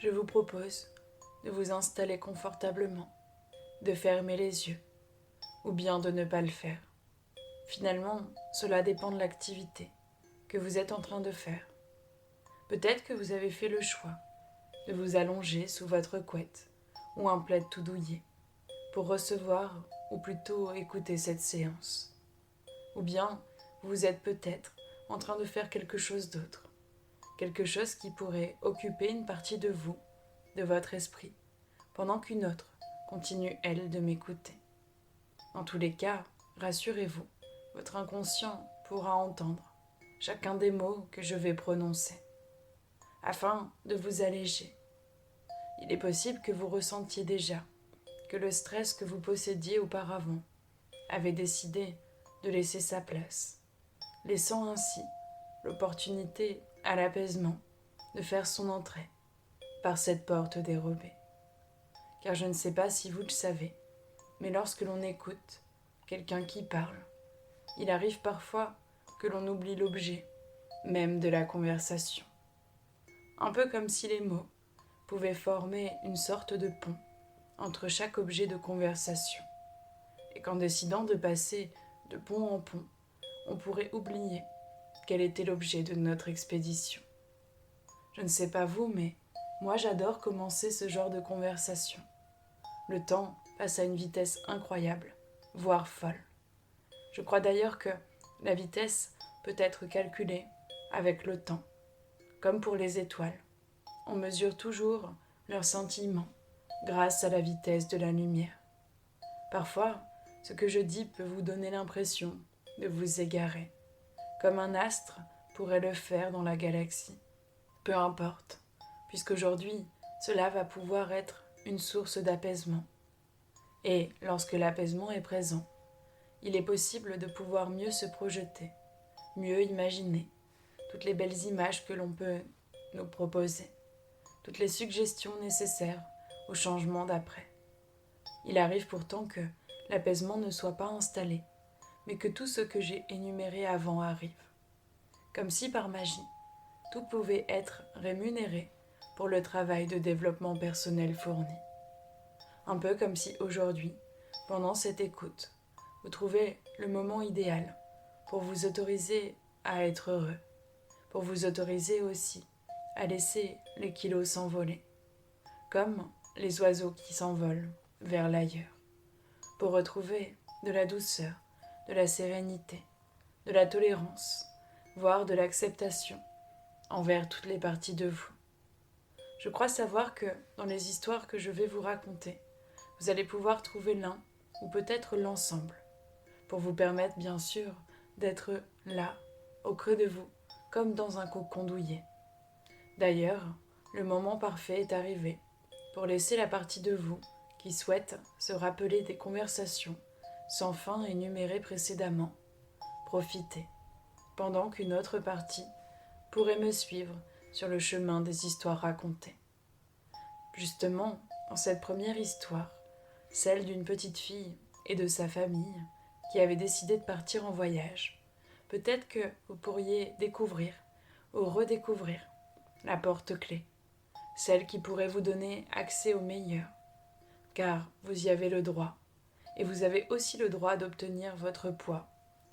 je vous propose de vous installer confortablement, de fermer les yeux, ou bien de ne pas le faire. Finalement, cela dépend de l'activité que vous êtes en train de faire. Peut-être que vous avez fait le choix de vous allonger sous votre couette ou un plaid tout douillet pour recevoir ou plutôt écouter cette séance. Ou bien vous êtes peut-être en train de faire quelque chose d'autre, quelque chose qui pourrait occuper une partie de vous, de votre esprit, pendant qu'une autre continue, elle, de m'écouter. Dans tous les cas, rassurez-vous, votre inconscient pourra entendre chacun des mots que je vais prononcer, afin de vous alléger. Il est possible que vous ressentiez déjà que le stress que vous possédiez auparavant avait décidé de laisser sa place, laissant ainsi l'opportunité à l'apaisement de faire son entrée par cette porte dérobée. Car je ne sais pas si vous le savez, mais lorsque l'on écoute quelqu'un qui parle, il arrive parfois que l'on oublie l'objet même de la conversation. Un peu comme si les mots pouvaient former une sorte de pont entre chaque objet de conversation, et qu'en décidant de passer de pont en pont, on pourrait oublier quel était l'objet de notre expédition. Je ne sais pas vous, mais moi j'adore commencer ce genre de conversation. Le temps passe à une vitesse incroyable, voire folle. Je crois d'ailleurs que la vitesse peut être calculée avec le temps. Comme pour les étoiles, on mesure toujours leurs sentiments grâce à la vitesse de la lumière. Parfois, ce que je dis peut vous donner l'impression de vous égarer, comme un astre pourrait le faire dans la galaxie. Peu importe, puisqu'aujourd'hui, cela va pouvoir être une source d'apaisement. Et lorsque l'apaisement est présent, il est possible de pouvoir mieux se projeter, mieux imaginer toutes les belles images que l'on peut nous proposer, toutes les suggestions nécessaires au changement d'après. Il arrive pourtant que l'apaisement ne soit pas installé, mais que tout ce que j'ai énuméré avant arrive. Comme si par magie, tout pouvait être rémunéré pour le travail de développement personnel fourni. Un peu comme si aujourd'hui, pendant cette écoute, vous trouvez le moment idéal pour vous autoriser à être heureux, pour vous autoriser aussi à laisser les kilos s'envoler, comme les oiseaux qui s'envolent vers l'ailleurs, pour retrouver de la douceur, de la sérénité, de la tolérance, voire de l'acceptation envers toutes les parties de vous. Je crois savoir que dans les histoires que je vais vous raconter, vous allez pouvoir trouver l'un ou peut-être l'ensemble, pour vous permettre bien sûr d'être là, au creux de vous, comme dans un cocon douillet. D'ailleurs, le moment parfait est arrivé pour laisser la partie de vous qui souhaite se rappeler des conversations sans fin énumérées précédemment profiter, pendant qu'une autre partie pourrait me suivre sur le chemin des histoires racontées. Justement, dans cette première histoire, celle d'une petite fille et de sa famille qui avait décidé de partir en voyage, peut-être que vous pourriez découvrir ou redécouvrir la porte-clé, celle qui pourrait vous donner accès au meilleur, car vous y avez le droit, et vous avez aussi le droit d'obtenir votre poids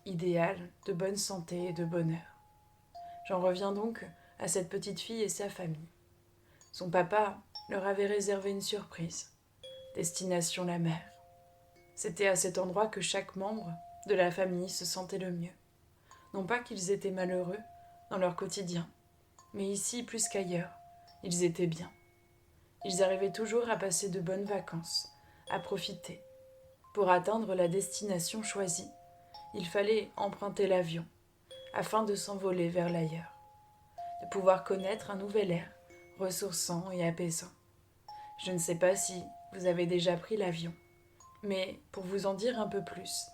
idéal de bonne santé et de bonheur. J'en reviens donc à cette petite fille et sa famille. Son papa leur avait réservé une surprise, destination la mer. C'était à cet endroit que chaque membre de la famille se sentait le mieux. Non pas qu'ils étaient malheureux dans leur quotidien, mais ici plus qu'ailleurs, ils étaient bien. Ils arrivaient toujours à passer de bonnes vacances, à profiter. Pour atteindre la destination choisie, il fallait emprunter l'avion, afin de s'envoler vers l'ailleurs, de pouvoir connaître un nouvel air, ressourçant et apaisant. Je ne sais pas si vous avez déjà pris l'avion, mais pour vous en dire un peu plus,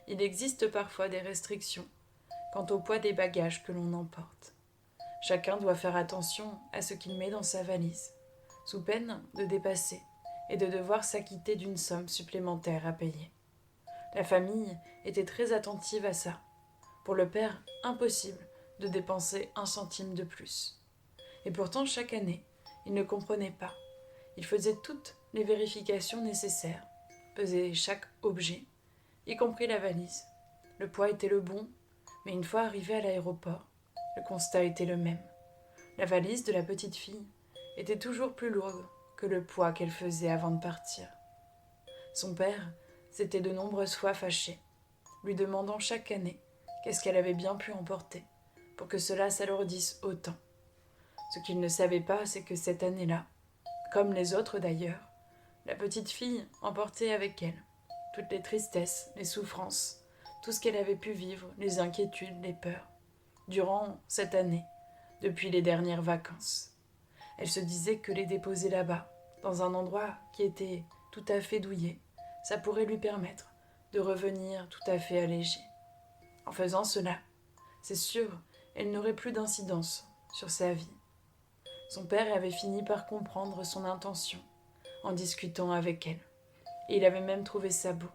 il existe parfois des restrictions quant au poids des bagages que l'on emporte. Chacun doit faire attention à ce qu'il met dans sa valise, sous peine de dépasser et de devoir s'acquitter d'une somme supplémentaire à payer. La famille était très attentive à ça. Pour le père, impossible de dépenser un centime de plus. Et pourtant, chaque année, Il ne comprenait pas. Il faisait toutes les vérifications nécessaires, pesait chaque objet, y compris la valise. Le poids était le bon, mais une fois arrivé à l'aéroport, le constat était le même. La valise de la petite fille était toujours plus lourde que le poids qu'elle faisait avant de partir. Son père s'était de nombreuses fois fâché, lui demandant chaque année qu'est-ce qu'elle avait bien pu emporter, pour que cela s'alourdisse autant. Ce qu'il ne savait pas, c'est que cette année-là, comme les autres d'ailleurs, la petite fille emportait avec elle toutes les tristesses, les souffrances, tout ce qu'elle avait pu vivre, les inquiétudes, les peurs, durant cette année, depuis les dernières vacances. Elle se disait que les déposer là-bas, dans un endroit qui était tout à fait douillet, ça pourrait lui permettre de revenir tout à fait allégée. En faisant cela, c'est sûr, elle n'aurait plus d'incidence sur sa vie. Son père avait fini par comprendre son intention en discutant avec elle, et il avait même trouvé ça beau.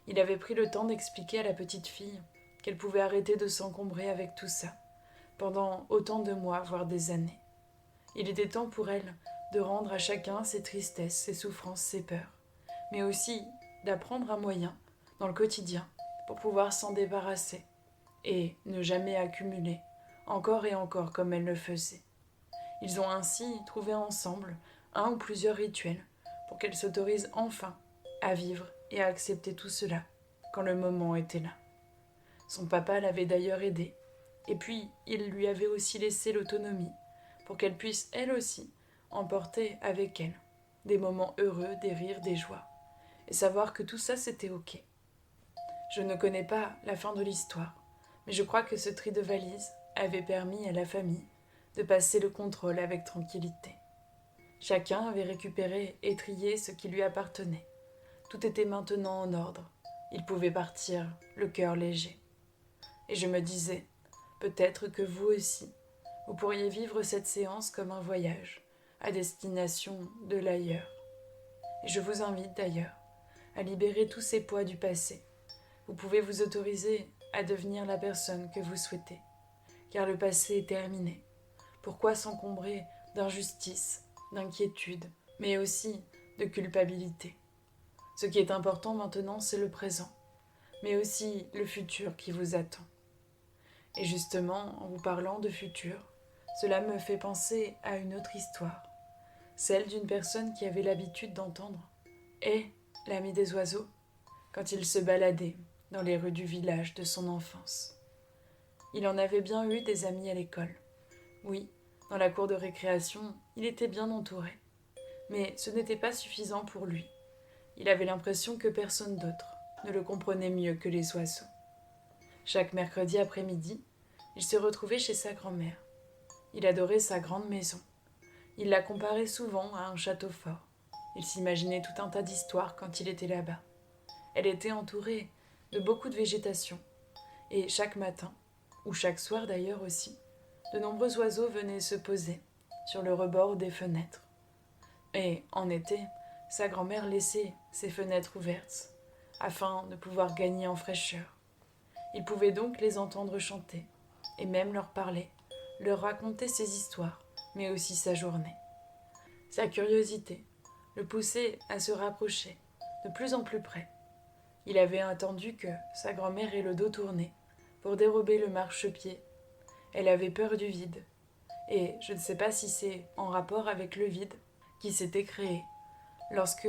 Il avait pris le temps d'expliquer à la petite fille qu'elle pouvait arrêter de s'encombrer avec tout ça, pendant autant de mois, voire des années. Il était temps pour elle de rendre à chacun ses tristesses, ses souffrances, ses peurs, mais aussi d'apprendre un moyen, dans le quotidien, pour pouvoir s'en débarrasser et ne jamais accumuler, encore et encore comme elle le faisait. Ils ont ainsi trouvé ensemble un ou plusieurs rituels pour qu'elle s'autorise enfin à vivre et à accepter tout cela quand le moment était là. Son papa l'avait d'ailleurs aidée, et puis il lui avait aussi laissé l'autonomie pour qu'elle puisse elle aussi emporter avec elle des moments heureux, des rires, des joies, et savoir que tout ça c'était ok. Je ne connais pas la fin de l'histoire, mais je crois que ce tri de valises avait permis à la famille de passer le contrôle avec tranquillité. Chacun avait récupéré et trié ce qui lui appartenait. Tout était maintenant en ordre. Il pouvait partir, le cœur léger. Et je me disais, peut-être que vous aussi, vous pourriez vivre cette séance comme un voyage, à destination de l'ailleurs. Et je vous invite d'ailleurs à libérer tous ces poids du passé. Vous pouvez vous autoriser à devenir la personne que vous souhaitez, car le passé est terminé. Pourquoi s'encombrer d'injustice, d'inquiétude, mais aussi de culpabilité? Ce qui est important maintenant, c'est le présent, mais aussi le futur qui vous attend. Et justement, en vous parlant de futur, cela me fait penser à une autre histoire, celle d'une personne qui avait l'habitude d'entendre « Eh, l'ami des oiseaux » quand il se baladait dans les rues du village de son enfance. Il en avait bien eu des amis à l'école. Oui, dans la cour de récréation, il était bien entouré. Mais ce n'était pas suffisant pour lui. Il avait l'impression que personne d'autre ne le comprenait mieux que les oiseaux. Chaque mercredi après-midi, il se retrouvait chez sa grand-mère. Il adorait sa grande maison. Il la comparait souvent à un château fort. Il s'imaginait tout un tas d'histoires quand il était là-bas. Elle était entourée de beaucoup de végétation. Et chaque matin, ou chaque soir d'ailleurs aussi, de nombreux oiseaux venaient se poser sur le rebord des fenêtres. Et en été, sa grand-mère laissait ses fenêtres ouvertes afin de pouvoir gagner en fraîcheur. Il pouvait donc les entendre chanter et même leur parler, leur raconter ses histoires, mais aussi sa journée. Sa curiosité le poussait à se rapprocher de plus en plus près. Il avait attendu que sa grand-mère ait le dos tourné pour dérober le marchepied. Elle avait peur du vide, et je ne sais pas si c'est en rapport avec le vide qui s'était créé lorsque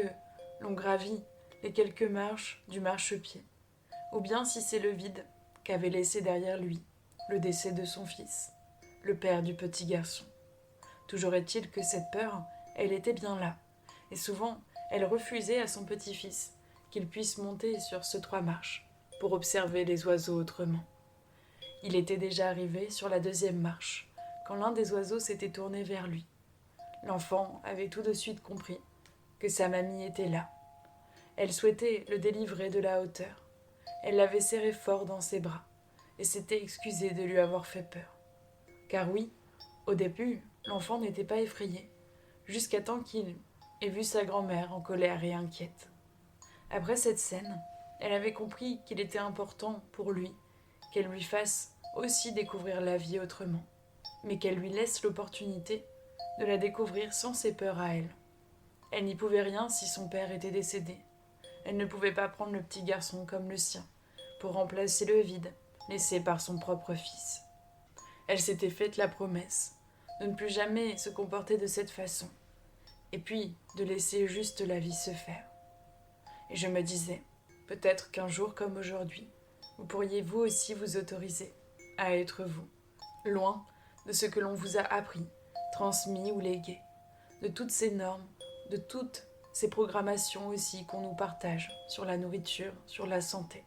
l'on gravit les quelques marches du marchepied, ou bien si c'est le vide qu'avait laissé derrière lui le décès de son fils, le père du petit garçon. Toujours est-il que cette peur, elle était bien là, et souvent elle refusait à son petit-fils qu'il puisse monter sur ce 3 marches pour observer les oiseaux autrement. Il était déjà arrivé sur la 2e marche, quand l'un des oiseaux s'était tourné vers lui. L'enfant avait tout de suite compris que sa mamie était là. Elle souhaitait le délivrer de la hauteur. Elle l'avait serré fort dans ses bras et s'était excusée de lui avoir fait peur. Car oui, au début, l'enfant n'était pas effrayé, jusqu'à temps qu'il ait vu sa grand-mère en colère et inquiète. Après cette scène, elle avait compris qu'il était important pour lui qu'elle lui fasse aussi découvrir la vie autrement, mais qu'elle lui laisse l'opportunité de la découvrir sans ses peurs à elle. Elle n'y pouvait rien si son père était décédé. Elle ne pouvait pas prendre le petit garçon comme le sien, pour remplacer le vide laissé par son propre fils. Elle s'était faite la promesse de ne plus jamais se comporter de cette façon, et puis de laisser juste la vie se faire. Et je me disais, peut-être qu'un jour comme aujourd'hui, vous pourriez vous aussi vous autoriser à être vous, loin de ce que l'on vous a appris, transmis ou légué, de toutes ces normes, de toutes ces programmations aussi qu'on nous partage sur la nourriture, sur la santé,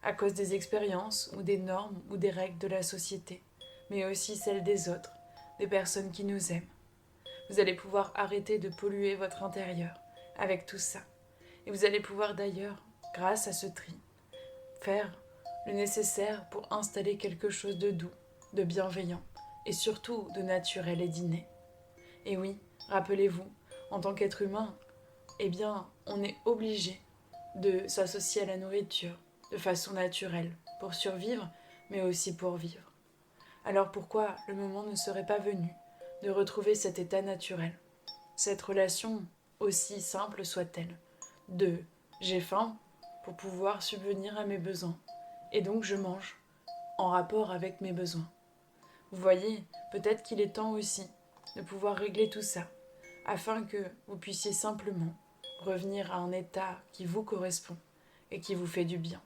à cause des expériences ou des normes ou des règles de la société, mais aussi celles des autres, des personnes qui nous aiment. Vous allez pouvoir arrêter de polluer votre intérieur avec tout ça. Et vous allez pouvoir d'ailleurs, grâce à ce tri, faire le nécessaire pour installer quelque chose de doux, de bienveillant et surtout de naturel et d'inné. Et oui, rappelez-vous, en tant qu'être humain, eh bien, on est obligé de s'associer à la nourriture de façon naturelle pour survivre, mais aussi pour vivre. Alors pourquoi le moment ne serait pas venu de retrouver cet état naturel, cette relation, aussi simple soit-elle, de j'ai faim pour pouvoir subvenir à mes besoins, et donc je mange en rapport avec mes besoins. Vous voyez, peut-être qu'il est temps aussi de pouvoir régler tout ça, afin que vous puissiez simplement revenir à un état qui vous correspond et qui vous fait du bien.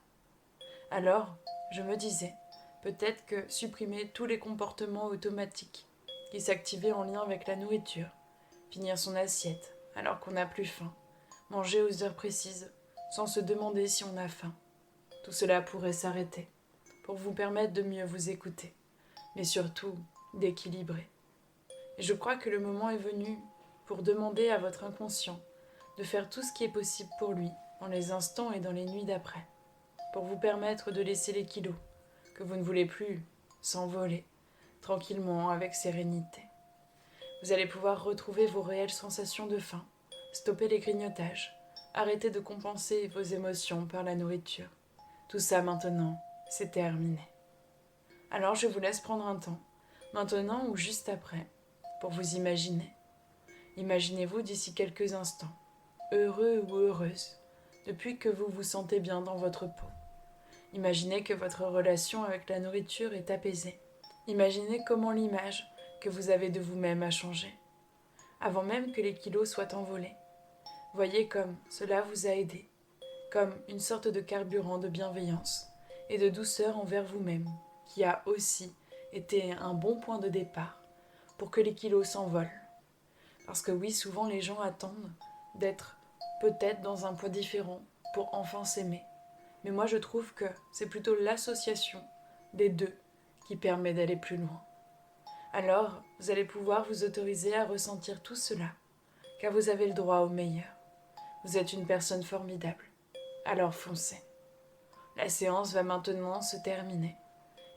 Alors, je me disais, peut-être que supprimer tous les comportements automatiques qui s'activaient en lien avec la nourriture, finir son assiette alors qu'on n'a plus faim, manger aux heures précises sans se demander si on a faim, tout cela pourrait s'arrêter pour vous permettre de mieux vous écouter, mais surtout d'équilibrer. Et je crois que le moment est venu pour demander à votre inconscient de faire tout ce qui est possible pour lui dans les instants et dans les nuits d'après, pour vous permettre de laisser les kilos que vous ne voulez plus s'envoler tranquillement avec sérénité. Vous allez pouvoir retrouver vos réelles sensations de faim, stopper les grignotages, arrêter de compenser vos émotions par la nourriture. Tout ça maintenant, c'est terminé. Alors je vous laisse prendre un temps, maintenant ou juste après, pour vous imaginer. Imaginez-vous d'ici quelques instants, heureux ou heureuse, depuis que vous vous sentez bien dans votre peau. Imaginez que votre relation avec la nourriture est apaisée. Imaginez comment l'image que vous avez de vous-même a changé, avant même que les kilos soient envolés. Voyez comme cela vous a aidé, comme une sorte de carburant de bienveillance et de douceur envers vous-même, qui a aussi été un bon point de départ pour que les kilos s'envolent. Parce que oui, souvent les gens attendent d'être peut-être dans un poids différent pour enfin s'aimer. Mais moi je trouve que c'est plutôt l'association des deux qui permet d'aller plus loin. Alors, vous allez pouvoir vous autoriser à ressentir tout cela, car vous avez le droit au meilleur. Vous êtes une personne formidable. Alors foncez. La séance va maintenant se terminer,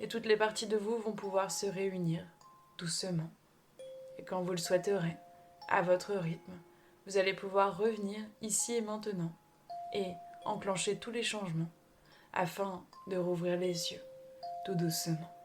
et toutes les parties de vous vont pouvoir se réunir, doucement. Et quand vous le souhaiterez, à votre rythme, vous allez pouvoir revenir ici et maintenant, et enclencher tous les changements, afin de rouvrir les yeux, tout doucement.